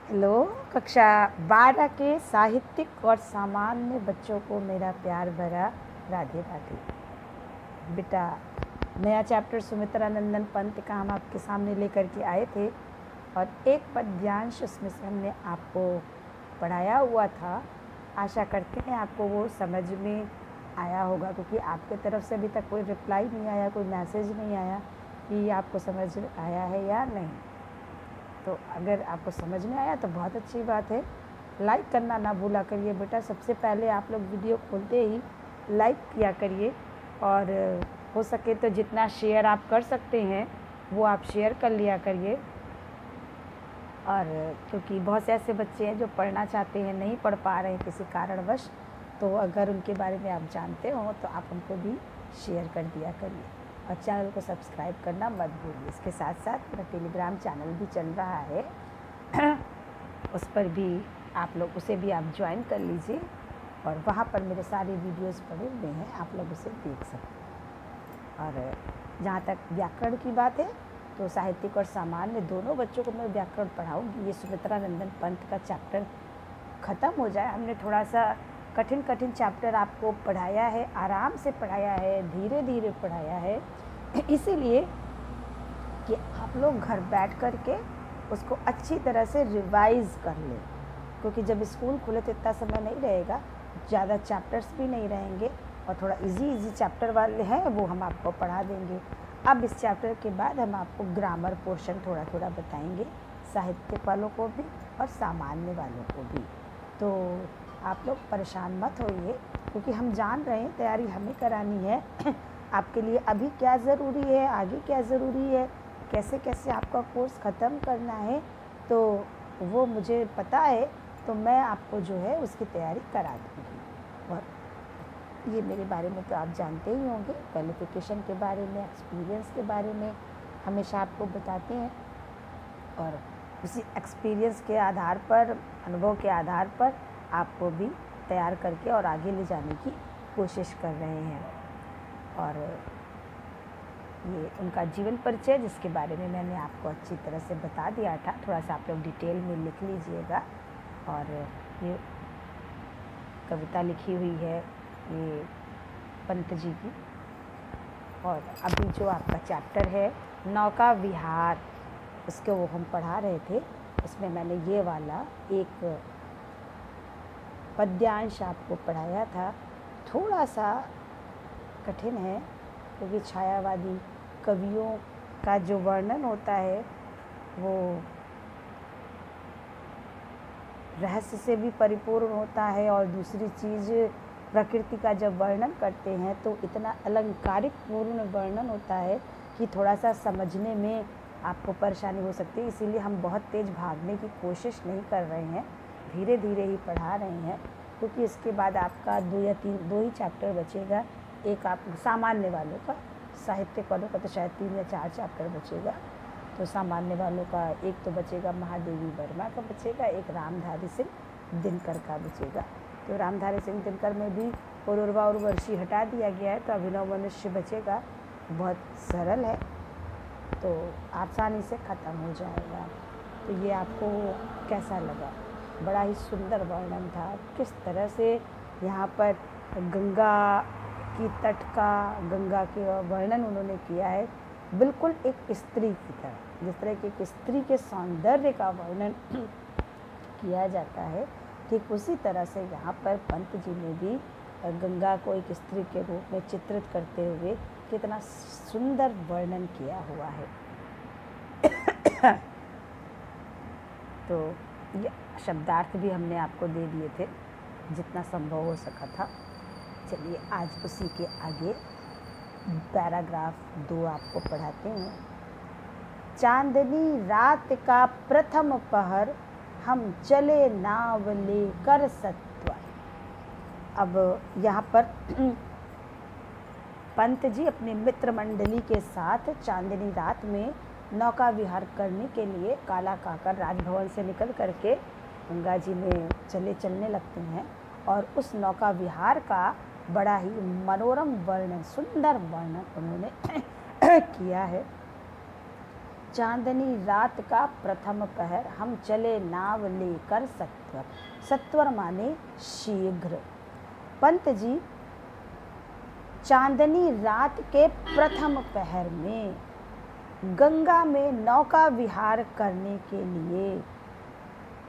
Hello, कक्षा 12 के साहित्यिक और सामान्य बच्चों को मेरा प्यार भरा राधे राधे। बेटा, नया चैप्टर सुमित्रा नंदन पंत का हम आपके सामने लेकर के आए थे और एक पद्यांश उसमें से हमने आपको पढ़ाया हुआ था। आशा करते हैं आपको वो समझ में आया होगा, क्योंकि आपके तरफ से अभी तक कोई रिप्लाई नहीं आया, कोई मैसेज नहीं आया कि आपको समझ आया है या नहीं। तो अगर आपको समझ में आया तो बहुत अच्छी बात है। लाइक करना ना भूला करिए बेटा। सबसे पहले आप लोग वीडियो खोलते ही लाइक किया करिए, और हो सके तो जितना शेयर आप कर सकते हैं वो आप शेयर कर लिया करिए। और क्योंकि बहुत से ऐसे बच्चे हैं जो पढ़ना चाहते हैं, नहीं पढ़ पा रहे हैं किसी कारणवश, तो अगर उनके बारे में आप जानते हो तो आप उनको भी शेयर कर दिया करिए और चैनल को सब्सक्राइब करना मत भूलिए। इसके साथ साथ मेरा टेलीग्राम चैनल भी चल रहा है उस पर भी आप लोग उसे भी आप ज्वाइन कर लीजिए, और वहाँ पर मेरे सारे वीडियोस पड़े हुए हैं, आप लोग उसे देख सकते हैं। और जहाँ तक व्याकरण की बात है तो साहित्यिक और सामान्य दोनों बच्चों को मैं व्याकरण पढ़ाऊँगी। ये सुमित्रा नंदन पंत का चैप्टर ख़त्म हो जाए। हमने थोड़ा सा कठिन चैप्टर आपको पढ़ाया है, आराम से पढ़ाया है, धीरे धीरे पढ़ाया है, इसीलिए कि आप लोग घर बैठ कर के उसको अच्छी तरह से रिवाइज़ कर लें, क्योंकि जब स्कूल खुले तो इतना समय नहीं रहेगा, ज़्यादा चैप्टर्स भी नहीं रहेंगे, और थोड़ा इजी चैप्टर वाले हैं वो हम आपको पढ़ा देंगे। अब इस चैप्टर के बाद हम आपको ग्रामर पोर्शन थोड़ा थोड़ा बताएंगे, साहित्यिक वालों को भी और सामान्य वालों को भी। तो आप लोग परेशान मत होइए, क्योंकि हम जान रहे हैं तैयारी हमें करानी है आपके लिए अभी क्या ज़रूरी है, आगे क्या ज़रूरी है, कैसे कैसे आपका कोर्स ख़त्म करना है, तो वो मुझे पता है, तो मैं आपको जो है उसकी तैयारी करा दूँगी। और ये मेरे बारे में तो आप जानते ही होंगे, क्वालिफ़िकेशन के बारे में, एक्सपीरियंस के बारे में हमेशा आपको बताते हैं, और उसी एक्सपीरियंस के आधार पर, अनुभव के आधार पर आपको भी तैयार करके और आगे ले जाने की कोशिश कर रहे हैं। और ये उनका जीवन परिचय, जिसके बारे में मैंने आपको अच्छी तरह से बता दिया था, थोड़ा सा आप लोग डिटेल में लिख लीजिएगा। और ये कविता लिखी हुई है ये पंत जी की। और अभी जो आपका चैप्टर है नौका विहार, उसको वो हम पढ़ा रहे थे, उसमें मैंने ये वाला एक पद्यांश आपको पढ़ाया था। थोड़ा सा कठिन है, क्योंकि छायावादी कवियों का जो वर्णन होता है वो रहस्य से भी परिपूर्ण होता है, और दूसरी चीज़ प्रकृति का जब वर्णन करते हैं तो इतना अलंकारिक पूर्ण वर्णन होता है कि थोड़ा सा समझने में आपको परेशानी हो सकती है। इसीलिए हम बहुत तेज़ भागने की कोशिश नहीं कर रहे हैं, धीरे धीरे ही पढ़ा रहे हैं, क्योंकि इसके बाद आपका दो ही चैप्टर बचेगा। एक आप सामान्य वालों का, साहित्यिक वालों का तो शायद 3 या 4 चैप्टर बचेगा। तो सामान्य वालों का एक तो बचेगा महादेवी वर्मा का बचेगा, एक रामधारी सिंह दिनकर का बचेगा। तो रामधारी सिंह दिनकर में भी पुरूरवा और वर्षी हटा दिया गया है, तो अभिनव मनुष्य बचेगा। बहुत सरल है, तो आसानी से ख़त्म हो जाएगा। तो ये आपको कैसा लगा? बड़ा ही सुंदर वर्णन था, किस तरह से यहाँ पर गंगा की तट का, गंगा के वर्णन उन्होंने किया है, बिल्कुल एक स्त्री की तरह। जिस तरह की एक स्त्री के सौंदर्य का वर्णन किया जाता है, ठीक उसी तरह से यहाँ पर पंत जी ने भी गंगा को एक स्त्री के रूप में चित्रित करते हुए कितना सुंदर वर्णन किया हुआ है। तो ये शब्दार्थ भी हमने आपको दे दिए थे, जितना संभव हो सका था। चलिए आज उसी के आगे पैराग्राफ 2 आपको पढ़ाते हैं। चांदनी रात का प्रथम पहर, हम चले नाव लेकर सत्वर। अब यहाँ पर पंत जी अपने मित्र मंडली के साथ चांदनी रात में नौका विहार करने के लिए काला काकर राजभवन से निकल करके गंगा जी में चलने लगते हैं, और उस नौका विहार का बड़ा ही मनोरम वर्णन, सुंदर वर्णन उन्होंने किया है। चांदनी रात का प्रथम पहर, हम चले नाव लेकर सत्वर। सत्वर माने शीघ्र। पंत जी चांदनी रात के प्रथम पहर में गंगा में नौका विहार करने के लिए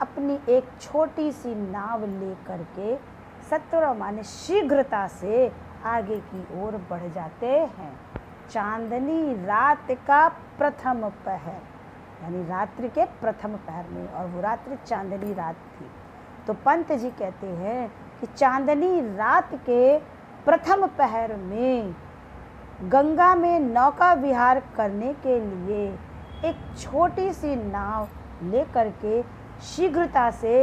अपनी एक छोटी सी नाव लेकर के सत्वर माने शीघ्रता से आगे की ओर बढ़ जाते हैं। चांदनी रात का प्रथम पहर यानी रात्रि के प्रथम पहर में, और वो रात्रि चांदनी रात थी। तो पंत जी कहते हैं कि चांदनी रात के प्रथम पहर में गंगा में नौका विहार करने के लिए एक छोटी सी नाव लेकर के शीघ्रता से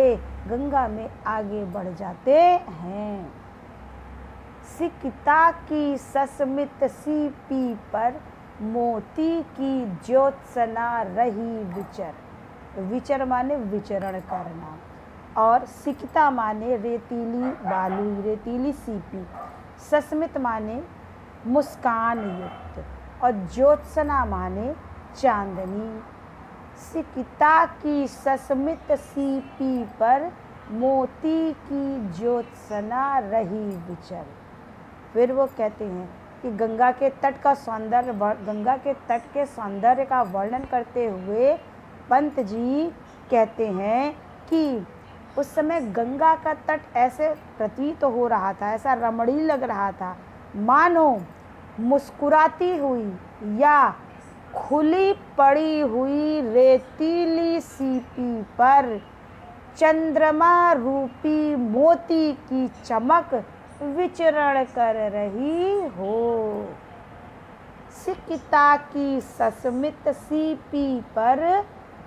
गंगा में आगे बढ़ जाते हैं। सिकता की सस्मित सी पी पर मोती की ज्योत्सना रही विचर। विचर माने विचरण करना, और सिकता माने रेतीली बालू, रेतीली सीपी। सस्मित माने मुस्कान युक्त, और ज्योत्सना माने चांदनी। सिकता की सस्मित सीपी पर मोती की ज्योत्सना रही विचर। फिर वो कहते हैं कि गंगा के तट का सौंदर्य, गंगा के तट के सौंदर्य का वर्णन करते हुए पंत जी कहते हैं कि उस समय गंगा का तट ऐसे प्रतीत तो हो रहा था, ऐसा रमणीय लग रहा था, मानो मुस्कुराती हुई या खुली पड़ी हुई रेतीली सीपी पर चंद्रमा रूपी मोती की चमक विचरण कर रही हो। सिकता की सस्मित सीपी पर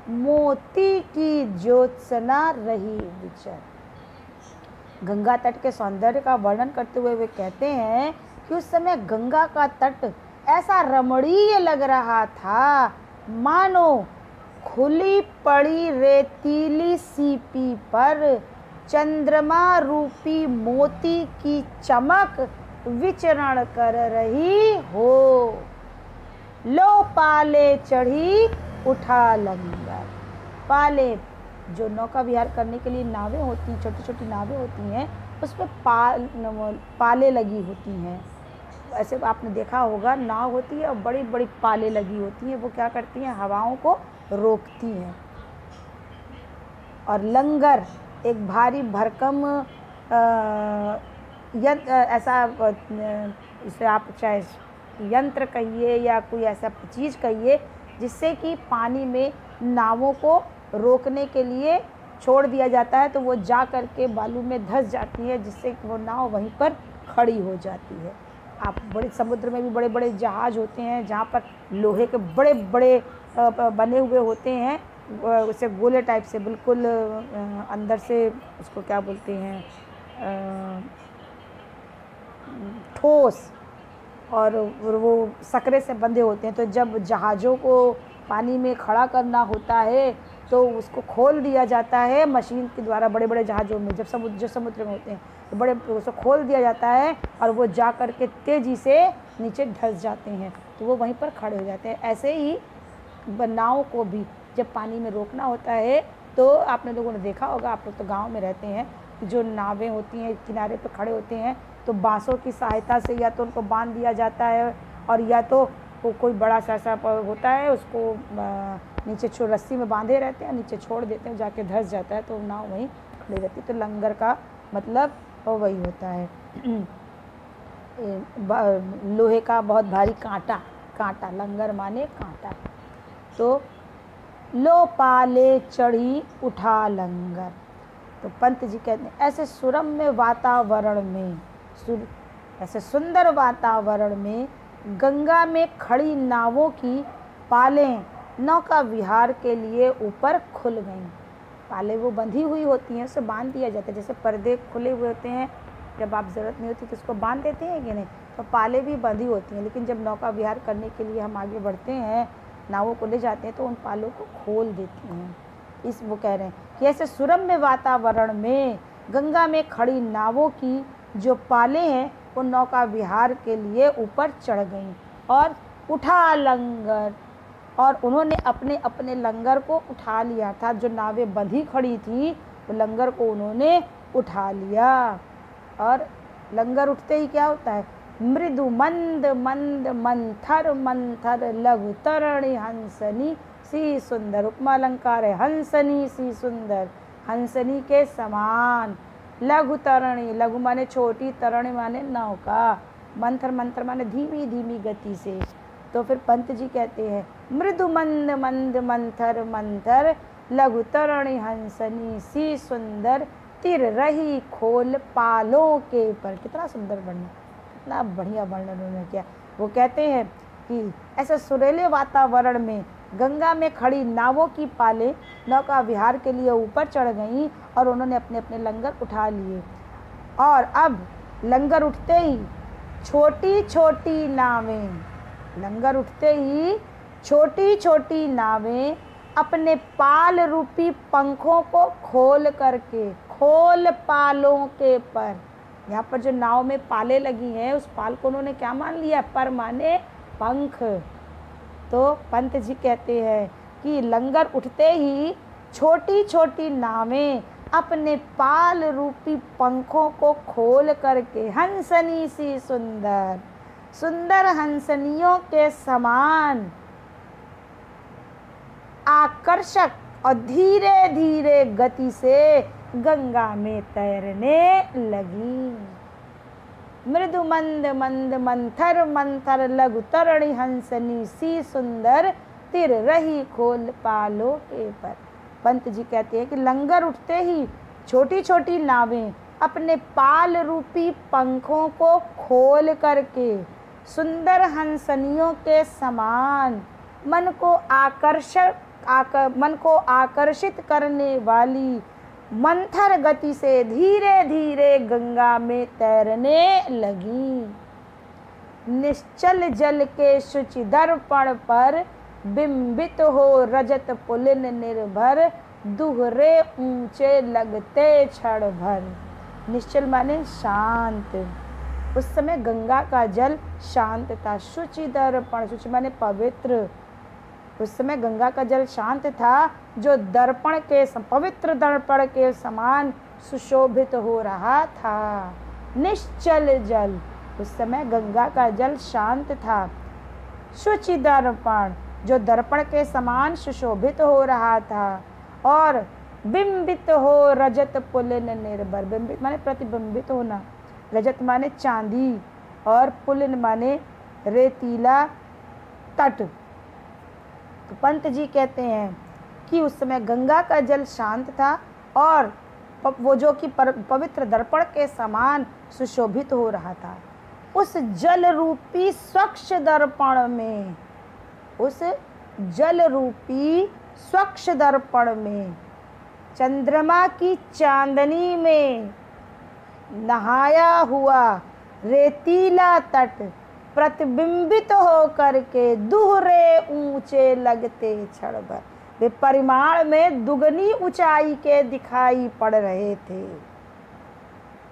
मोती की ज्योत्सना रही विचर। गंगा तट के सौंदर्य का वर्णन करते हुए वे कहते हैं कि उस समय गंगा का तट ऐसा रमणीय लग रहा था, मानो खुली पड़ी रेतीली सीपी पर चंद्रमा रूपी मोती की चमक विचरण कर रही हो। लो पाले चढ़ी उठा लंगर। पाले जो नौका विहार करने के लिए नावें होती हैं, छोटी छोटी नावें होती हैं, उस पर पाले लगी होती हैं। ऐसे आपने देखा होगा, नाव होती है और बड़ी बड़ी पाले लगी होती हैं। वो क्या करती हैं, हवाओं को रोकती हैं। और लंगर एक भारी भरकम ऐसा, इसे आप चाहे यंत्र कहिए या कोई ऐसा चीज़ कहिए जिससे कि पानी में नावों को रोकने के लिए छोड़ दिया जाता है, तो वो जा कर के बालू में धंस जाती है, जिससे कि वो नाव वहीं पर खड़ी हो जाती है। आप बड़े समुद्र में भी बड़े बड़े जहाज़ होते हैं जहाँ पर लोहे के बड़े बड़े बने हुए होते हैं, उसे गोले टाइप से बिल्कुल अंदर से उसको क्या बोलते हैं, ठोस, और वो सकरे से बंधे होते हैं। तो जब जहाज़ों को पानी में खड़ा करना होता है तो उसको खोल दिया जाता है मशीन के द्वारा। बड़े बड़े जहाज़ों में जब समुद्र में होते हैं तो बड़े उसको खोल दिया जाता है और वो जा कर के तेज़ी से नीचे धंस जाते हैं, तो वो वहीं पर खड़े हो जाते हैं। ऐसे ही नाव को भी जब पानी में रोकना होता है तो आपने लोगों ने देखा होगा, आप लोग तो गांव में रहते हैं, जो नावें होती हैं किनारे पे खड़े होते हैं तो बांसों की सहायता से या तो उनको बांध दिया जाता है, और या तो कोई बड़ा सा होता है उसको नीचे रस्सी में बांधे रहते हैं, नीचे छोड़ देते हैं, जाके धंस जाता है तो नाव वहीं खड़ी रहती है। तो लंगर का मतलब वही होता है, लोहे का बहुत भारी कांटा, लंगर माने कांटा। तो लो पाले चढ़ी उठा लंगर। तो पंत जी कहते हैं ऐसे सुरम्य वातावरण में, ऐसे सुंदर वातावरण में गंगा में खड़ी नावों की पालें नौका विहार के लिए ऊपर खुल गईं। पाले वो बंधी हुई होती हैं, उसे बांध दिया जाता है, जैसे पर्दे खुले हुए होते हैं, जब आप ज़रूरत नहीं होती तो उसको बांध देते हैं कि नहीं, तो पाले भी बंधी होती हैं। लेकिन जब नौका विहार करने के लिए हम आगे बढ़ते हैं, नावों को ले जाते हैं, तो उन पालों को खोल देती हैं। इस वो कह रहे हैं कि ऐसे सुरम्य वातावरण में गंगा में खड़ी नावों की जो पाले हैं वो नौका विहार के लिए ऊपर चढ़ गईं और उठा लंगर, और उन्होंने अपने अपने लंगर को उठा लिया था। जो नावें बंधी खड़ी थी वो लंगर को उन्होंने उठा लिया। और लंगर उठते ही क्या होता है, मृदु मंद मंद मंथर मंथर लघु तरणि हंसनी सी सुंदर। उपमा अलंकार है, हंसनी सी सुंदर, हंसनी के समान। लघु तरणि, लघु माने छोटी, तरणि माने नौका, मंथर मंथर माने धीमी धीमी गति से। तो फिर पंत जी कहते हैं मृदु मंद मंद मंथर मंथर लघु तरणि हंसनी सी सुंदर तिर रही खोल पालों के पर। कितना सुंदर वर्णन, कितना बढ़िया वर्णन उन्होंने किया। वो कहते हैं कि ऐसे सुरीले वातावरण में गंगा में खड़ी नावों की पालें नौका विहार के लिए ऊपर चढ़ गईं और उन्होंने अपने अपने लंगर उठा लिए। और अब लंगर उठते ही छोटी छोटी नावें, लंगर उठते ही छोटी छोटी नावें अपने पाल रूपी पंखों को खोल करके, खोल पालों के पर। यहाँ पर जो नाव में पाले लगी हैं उस पाल को उन्होंने क्या मान लिया, पर माने पंख। तो पंत जी कहते हैं कि लंगर उठते ही छोटी छोटी नावें अपने पाल रूपी पंखों को खोल करके हंसनी सी सुंदर, सुंदर हंसनियों के समान आकर्षक और धीरे धीरे गति से गंगा में तैरने लगी। मृदु मंद मंद मंथर मंथर लघु तरणि हंसनी सी सुंदर तिर रही खोल पालों के पर। पंत जी कहते हैं कि लंगर उठते ही छोटी छोटी नावें अपने पाल रूपी पंखों को खोल करके सुंदर हंसनियों के समान मन को आकर्षित करने वाली मंथर गति से धीरे धीरे गंगा में तैरने लगी। निश्चल जल के शुचि दर्पण पर बिंबित हो रजत पुलिन निर्भर दुहरे ऊंचे लगते क्षण भर। निश्चल माने शांत, उस समय गंगा का जल शांत था। शुचि दर्पण, शुचि माने पवित्र, उस समय गंगा का जल शांत था जो दर्पण के पवित्र दर्पण के समान सुशोभित हो रहा था। निश्चल जल, उस समय गंगा का जल शांत था। शुचि दर्पण, जो दर्पण के समान सुशोभित हो रहा था। और बिंबित हो रजत पुलिन निर्भर, बिंबित माने प्रतिबिंबित होना, रजत माने चांदी और पुलिन माने रेतीला तट। तो पंत जी कहते हैं कि उस समय गंगा का जल शांत था और वो जो कि पवित्र दर्पण के समान सुशोभित हो रहा था। उस जल रूपी स्वच्छ दर्पण में, उस जल रूपी स्वच्छ दर्पण में चंद्रमा की चांदनी में नहाया हुआ रेतीला तट प्रतिबिंबित हो करके दुहरे ऊंचे लगते क्षण भर, वे परिमाण में दुगनी ऊंचाई के दिखाई पड़ रहे थे।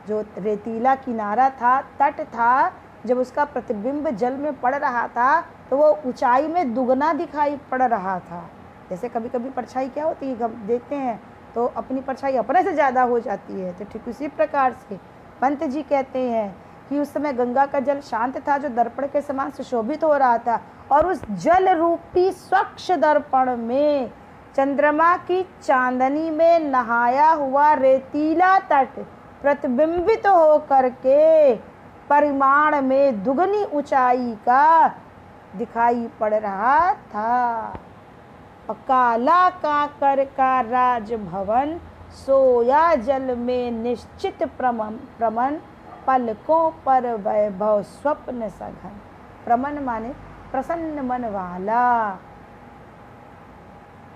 जो रेतीला किनारा था, तट था, जब उसका प्रतिबिंब जल में पड़ रहा था तो वो ऊंचाई में दुगना दिखाई पड़ रहा था। जैसे कभी कभी परछाई क्या होती है, हम देखते हैं तो अपनी परछाई अपने से ज़्यादा हो जाती है। तो ठीक उसी प्रकार से पंत जी कहते हैं कि उस समय गंगा का जल शांत था जो दर्पण के समान सुशोभित हो रहा था। और उस जल रूपी स्वच्छ दर्पण में चंद्रमा की चांदनी में नहाया हुआ रेतीला तट प्रतिबिंबित हो करके परिमाण में दुगनी ऊंचाई का दिखाई पड़ रहा था। काला काकर का राजभवन सोया जल में निश्चित प्रमन पलकों पर वैभव स्वप्न सघन। प्रमन माने प्रसन्न मन वाला।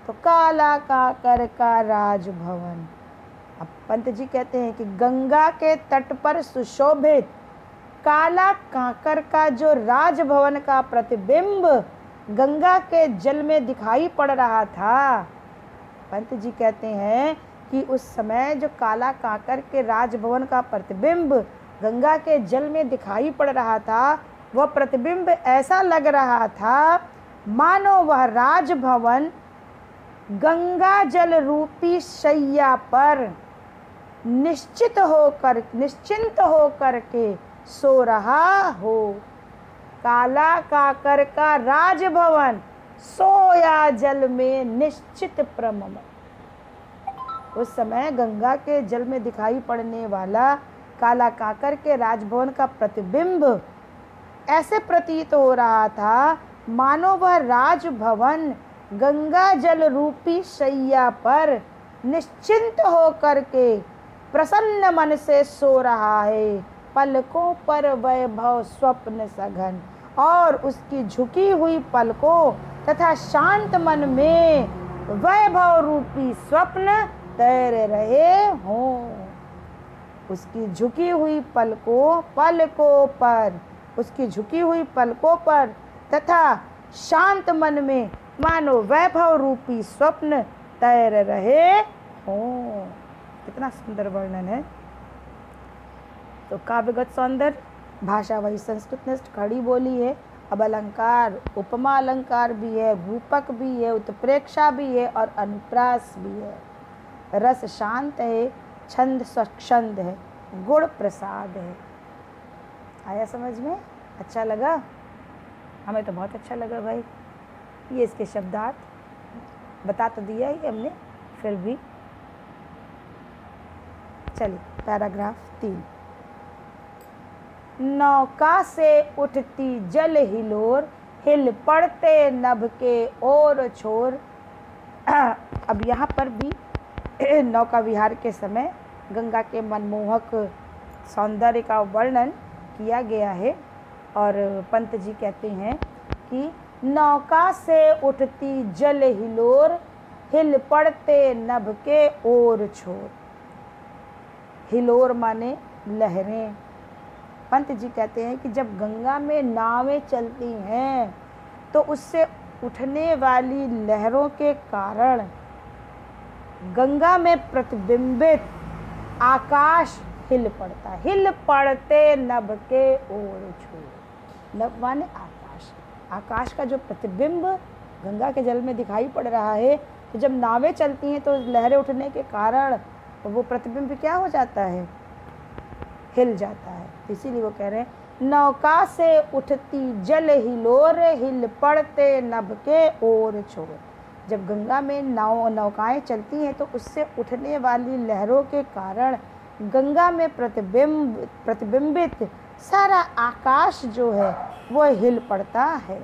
तो काला काकर का राजभवन, अब पंत जी कहते हैं कि गंगा के तट पर सुशोभित काला काकर का जो राजभवन का प्रतिबिंब गंगा के जल में दिखाई पड़ रहा था। पंत जी कहते हैं कि उस समय जो काला काकर के राजभवन का प्रतिबिंब गंगा के जल में दिखाई पड़ रहा था, वह प्रतिबिंब ऐसा लग रहा था मानो वह राजभवन गंगा जल रूपी शैया पर निश्चिंत होकर के सो रहा हो। काला काकर का राजभवन सोया जल में निश्चित प्रमम। उस समय गंगा के जल में दिखाई पड़ने वाला काला काकर के राजभवन का प्रतिबिंब ऐसे प्रतीत हो रहा था मानो वह राजभवन गंगा जल रूपी शैया पर निश्चिंत होकर के प्रसन्न मन से सो रहा है। पलकों पर वैभव स्वप्न सघन, और उसकी झुकी हुई पलकों तथा शांत मन में वैभव रूपी स्वप्न तैर रहे हों। उसकी झुकी हुई पलकों पर तथा शांत मन में मानो वैभव रूपी स्वप्न तैर रहे हों। कितना सुंदर वर्णन है। तो काव्यगत सौंदर्य, भाषा वही संस्कृत ने खड़ी बोली है। अब अलंकार, उपमा अलंकार भी है, रूपक भी है, उत्प्रेक्षा भी है और अनुप्रास भी है। रस शांत है, छंद स्वच्छंद है, गुण प्रसाद है। आया समझ में? अच्छा लगा? हमें तो बहुत अच्छा लगा भाई। ये इसके शब्दार्थ बता तो दिया ही हमने, फिर भी चलिए पैराग्राफ 3। नौका से उठती जल हिलोर, हिल पड़ते नभ के ओर छोर। अब यहाँ पर भी नौका विहार के समय गंगा के मनमोहक सौंदर्य का वर्णन किया गया है और पंत जी कहते हैं कि नौका से उठती जल हिलोर, हिल पड़ते नभ के ओर छोर। हिलोर माने लहरें। पंत जी कहते हैं कि जब गंगा में नावें चलती हैं तो उससे उठने वाली लहरों के कारण गंगा में प्रतिबिंबित आकाश हिल पड़ता है। हिल पड़ते नभ के ओर छोर। नभ माने आकाश। आकाश का जो प्रतिबिंब गंगा के जल में दिखाई पड़ रहा है, तो जब नावें चलती हैं तो लहरें उठने के कारण वो प्रतिबिंब क्या हो जाता है? हिल जाता है। इसीलिए वो कह रहे हैं नौका से उठती जल हिलोर, हिल पड़ते नभ के ओर छोर। जब गंगा में नौकाएं चलती हैं तो उससे उठने वाली लहरों के कारण गंगा में प्रतिबिंबित सारा आकाश जो है वो हिल पड़ता है।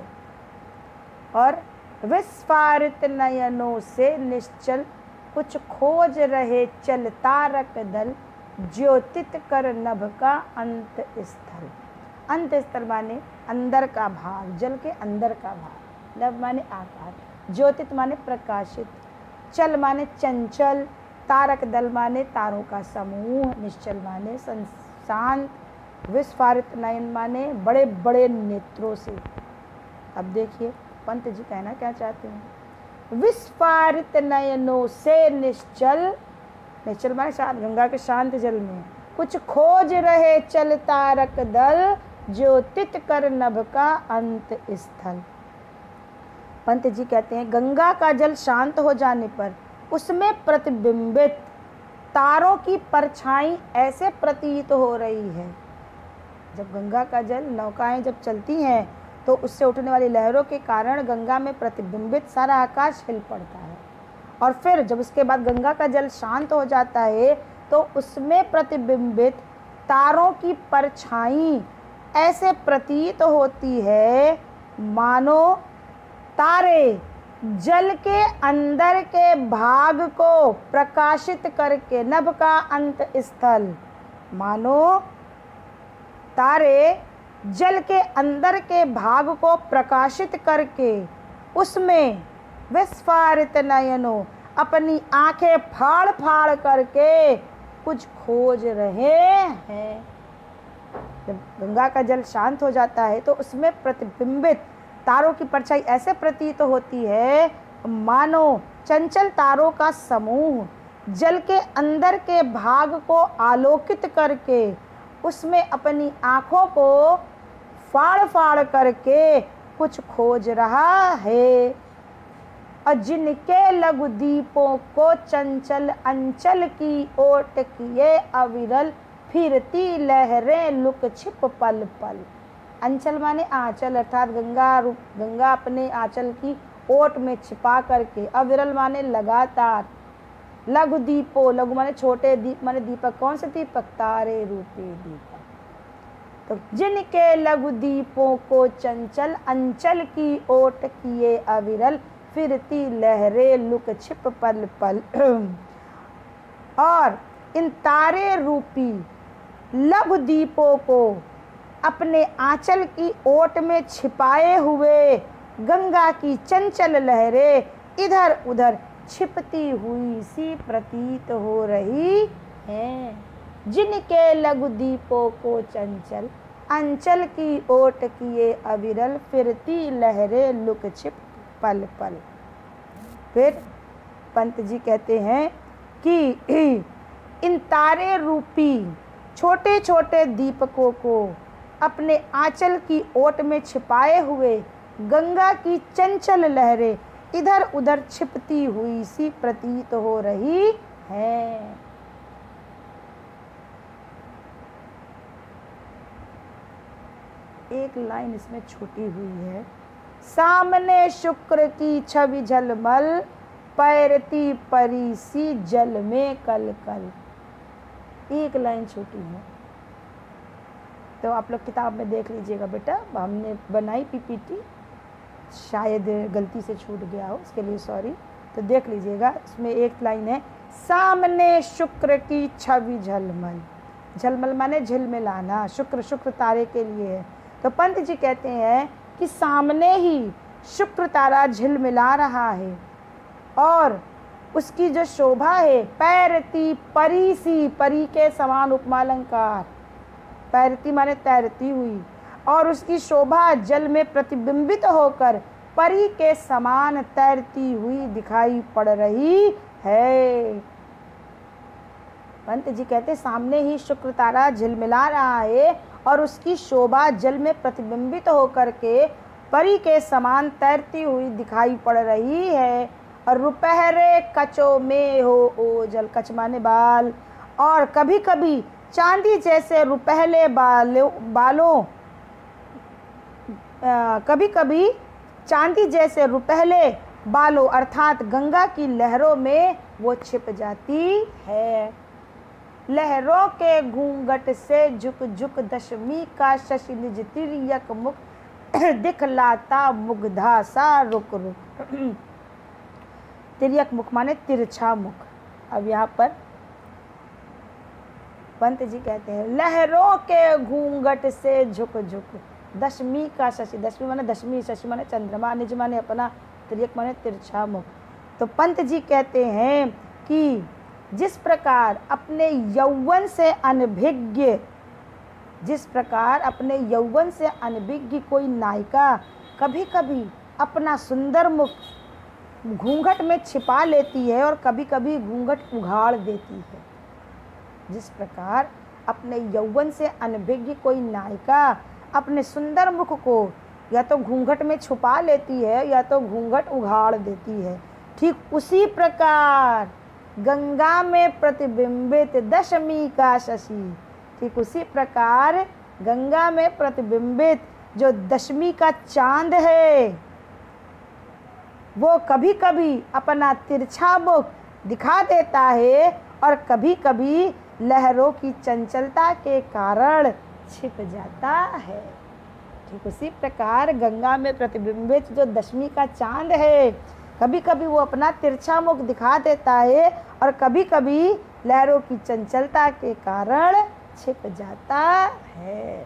और विस्फारित नयनों से निश्चल कुछ खोज रहे चल तारक दल, ज्योतित कर नभ का अंत स्थल। अंत स्थल माने अंदर का भाग, जल के अंदर का भाग। नभ माने आकाश, ज्योतित माने प्रकाशित, चल माने चंचल, तारक दल माने तारों का समूह, निश्चल माने शांत, विस्फारित नयन माने बड़े बड़े नेत्रों से। अब देखिए पंत जी कहना क्या चाहते हैं। विस्फारित नयनों से निश्चल, निश्चल माने शांत, गंगा के शांत जल में कुछ खोज रहे चल तारक दल, ज्योतित कर नभ का अंत स्थल। पंत जी कहते हैं गंगा का जल शांत हो जाने पर उसमें प्रतिबिंबित तारों की परछाई ऐसे प्रतीत हो रही है। जब गंगा का जल, नौकाएं जब चलती हैं तो उससे उठने वाली लहरों के कारण गंगा में प्रतिबिंबित सारा आकाश हिल पड़ता है। और फिर जब उसके बाद गंगा का jल शांत हो जाता है तो उसमें प्रतिबिंबित तारों की परछाई ऐसे प्रतीत होती है मानो तारे जल के अंदर के भाग को प्रकाशित करके, नभ का अंत स्थल, मानो तारे जल के अंदर के भाग को प्रकाशित करके उसमें विस्फारित नयनों अपनी आंखें फाड़ फाड़ करके कुछ खोज रहे हैं। जब गंगा का जल शांत हो जाता है तो उसमें प्रतिबिंबित तारों की परछाई ऐसे प्रतीत होती है मानो चंचल तारों का समूह जल के अंदर के भाग को आलोकित करके उसमें अपनी आँखों को फाड़ फाड़ करके कुछ खोज रहा है। और जिनके लघु दीपों को चंचल अंचल की ओट किए अविरल, फिरती लहरें लुक छिप पल पल। अंचल माने आंचल, अर्थात गंगा अपने आंचल की ओट में छिपा करके। अविरल माने लगातार। लघु दीपो, लघु माने छोटे, दीप माने दीपक। कौन से दीपक? तारे रूपी दीपक। तो जिनके लघु दीपों को चंचल अंचल की ओट किए अविरल, फिरती लहरें लुक छिप पल पल। और इन तारे रूपी लघु दीपों को अपने आंचल की ओट में छिपाए हुए गंगा की चंचल लहरें इधर उधर छिपती हुई सी प्रतीत हो रही हैं। जिनके लघु दीपों को चंचल अंचल की ओट किए अविरल, फिरती लहरें लुक छिप पल पल। फिर पंत जी कहते हैं कि इन तारे रूपी छोटे छोटे दीपकों को अपने आंचल की ओट में छिपाए हुए गंगा की चंचल लहरें इधर उधर छिपती हुई सी प्रतीत हो रही है। एक लाइन इसमें छूटी हुई है। सामने शुक्र की छवि झलमल, पैरती परी सी जल में कल कल। एक लाइन छूटी है, तो आप लोग किताब में देख लीजिएगा बेटा। हमने बनाई पीपीटी, शायद गलती से छूट गया हो, उसके लिए सॉरी। तो देख लीजिएगा, इसमें एक लाइन है, सामने शुक्र की छवि झलमल। झलमल माने झिलमिलाना, शुक्र शुक्र तारे के लिए है। तो पंत जी कहते हैं कि सामने ही शुक्र तारा झिलमिला रहा है और उसकी जो शोभा है, पैरती परी सी, परी के समान उपमा अलंकार, पैरती माने तैरती हुई, और उसकी शोभा जल में प्रतिबिंबित होकर परी के समान तैरती हुई दिखाई पड़ रही है। पंत जी कहते सामने ही शुक्र तारा झिलमिला रहा है और उसकी शोभा जल में प्रतिबिंबित होकर के परी के समान तैरती हुई दिखाई पड़ रही है। और रुपहरे कचों में हो ओझल, कच माने बाल, और कभी कभी चांदी जैसे रुपहले बालों कभी कभी चांदी जैसे रुपहले बालों अर्थात गंगा की लहरों में वो छिप जाती है। लहरों के घूंघट से झुक झुक दशमी का शशि निज तिर्यक मुख दिखलाता मुग्धा सा रुक रुक। तिर्यक मुख माने तिरछा मुख। अब यहाँ पर पंत जी कहते हैं लहरों के घूंघट से झुक झुक दशमी का शशि, दशमी माने दशमी, शशि माने चंद्रमा, निज माने अपना, तिर्यक माने तिरछा मुख। तो पंत जी कहते हैं कि जिस प्रकार अपने यौवन से अनभिज्ञ, जिस प्रकार अपने यौवन से अनभिज्ञ कोई नायिका कभी कभी अपना सुंदर मुख घूंघट में छिपा लेती है और कभी कभी घूंघट उघाड़ देती है, जिस प्रकार अपने यौवन से अनभिज्ञ कोई नायिका अपने सुंदर मुख को या तो घूंघट में छुपा लेती है या तो घूंघट उघाड़ देती है, ठीक उसी प्रकार गंगा में प्रतिबिंबित दशमी का शशि, ठीक उसी प्रकार गंगा में प्रतिबिंबित जो दशमी का चांद है वो कभी कभी अपना तिरछा मुख दिखा देता है और कभी कभी लहरों की चंचलता के कारण छिप जाता है। ठीक उसी प्रकार गंगा में प्रतिबिंबित जो दशमी का चांद है कभी कभी वो अपना तिरछा मुख दिखा देता है और कभी कभी लहरों की चंचलता के कारण छिप जाता है।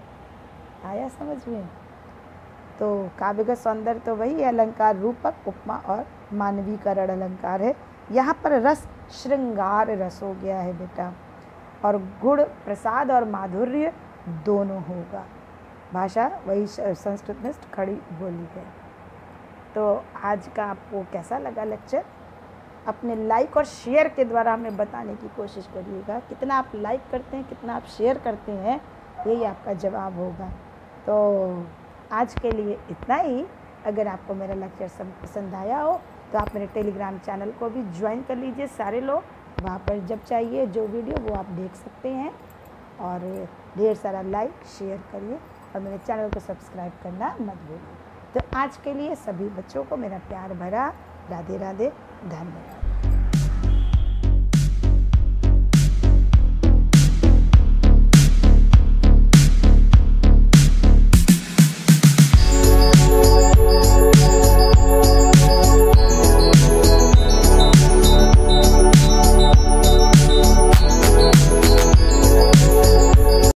आया समझ में? तो काव्यगत सौंदर्य तो वही है, अलंकार रूपक, उपमा और मानवीकरण अलंकार है। यहाँ पर रस श्रृंगार रस हो गया है बेटा, और गुण प्रसाद और माधुर्य दोनों होगा। भाषा वही संस्कृत में खड़ी बोली है। तो आज का आपको कैसा लगा लेक्चर? अपने लाइक और शेयर के द्वारा हमें बताने की कोशिश करिएगा। कितना आप लाइक करते हैं, कितना आप शेयर करते हैं, यही आपका जवाब होगा। तो आज के लिए इतना ही। अगर आपको मेरा लेक्चर पसंद आया हो तो आप मेरे टेलीग्राम चैनल को भी ज्वाइन कर लीजिए सारे लोग। वहाँ पर जब चाहिए जो वीडियो वो आप देख सकते हैं। और ढेर सारा लाइक शेयर करिए और मेरे चैनल को सब्सक्राइब करना मत भूलिए। तो आज के लिए सभी बच्चों को मेरा प्यार भरा राधे राधे, धन्यवाद।